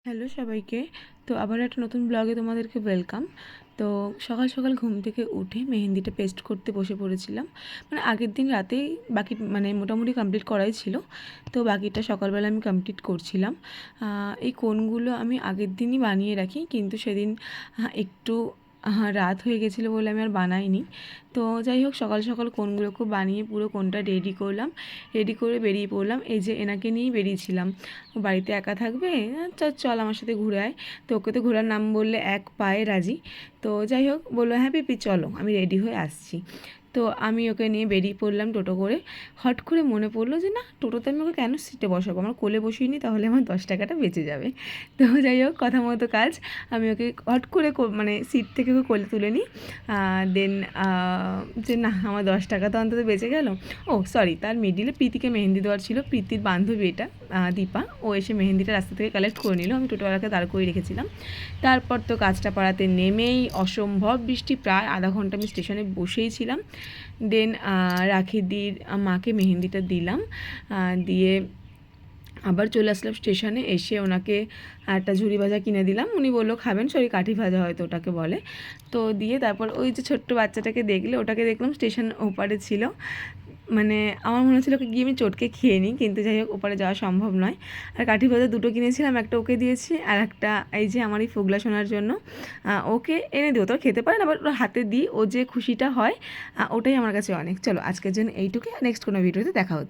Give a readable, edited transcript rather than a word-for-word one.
Hello সবাইকে। তো আবার একটা নতুন ব্লগে তোমাদেরকে ওয়েলকাম। তো সকাল সকাল ঘুম থেকে উঠে মেহেন্দিটা পেস্ট করতে বসে পড়েছিলাম। মানে আগের দিন রাতেই বাকি মোটামুটি কমপ্লিট করাই ছিল। তো বাকিটা সকালবেলা আমি কমপ্লিট করছিলাম। এই কোনগুলো আমি আগের দিনই বানিয়ে রাখি, কিন্তু সেদিন একটু রাত হয়ে গেছিলো বলে আমি আর বানাইনি। তো যাই হোক, সকাল সকাল কোনগুলোকে বানিয়ে পুরো কোনটা রেডি করলাম, রেডি করে বেরিয়ে পড়লাম। এই যে এনাকে নিয়েই বেরিয়েছিলাম, ও বাড়িতে একা থাকবে, চল আমার সাথে ঘুরে আয়। তো ওকে তো ঘোরার নাম বললে এক পায়ে রাজি। তো যাই হোক, বললো হ্যাঁ পিপি চলো, আমি রেডি হয়ে আসছি। তো আমি ওকে নিয়ে বেরিয়ে পড়লাম টোটো করে। হট করে মনে পড়লো যে না, টোটোতে আমি ওকে কেন সিটে বসাবো, আমার কোলে বসিয়ে নিই, তাহলে আমার 10 টাকাটা বেঁচে যাবে। তো যাই হোক, কথা মতো কাজ। আমি ওকে হট করে সিট থেকে ওকে কোলে তুলে নিই। দেন যে না, আমার 10 টাকা তো অন্তত বেঁচে গেল। ও সরি, তার মিডিলে প্রীতিকে মেহেন্দি দেওয়ার ছিল, প্রীতির বান্ধবী এটা, দীপা। ও এসে মেহেন্দিটা রাস্তা থেকে কালেক্ট করে নিল, আমি টোটোওয়ালাকে দাঁড় করে রেখেছিলাম। তারপর তো কাজটা পাড়াতে নেমেই অসম্ভব বৃষ্টি, প্রায় আধা ঘন্টা আমি স্টেশনে বসেই ছিলাম। দেন রাখিদির মাকে মেহেন্দিটা দিলাম, দিয়ে আবার চলে আসলাম স্টেশনে। এসে ওনাকে একটা ঝুড়ি ভাজা কিনে দিলাম, উনি বললো খাবেন, সরি কাঠি ভাজা হয়তো ওটাকে বলে। তো দিয়ে তারপর ওই যে ছোট্ট বাচ্চাটাকে দেখলে, ওটাকে দেখলাম স্টেশন ওপারে ছিল। মানে আমার মনে হচ্ছিল ওকে গিয়ে আমি চটকে খেয়ে নিই, কিন্তু যাই হোক ওপারে যাওয়া সম্ভব নয়। আর কাঠি ভাজা দুটো কিনেছিলাম, একটা ওকে দিয়েছি আর একটা এই যে আমার এই ফুগলা শোনার জন্য। ওকে এনে দিও, তো খেতে পারেন, আবার ওর হাতে দিই, ও যে খুশিটা হয় ওটাই আমার কাছে অনেক। চলো আজকের জন্য এইটুকু, নেক্সট কোনো ভিডিওতে দেখা হচ্ছে।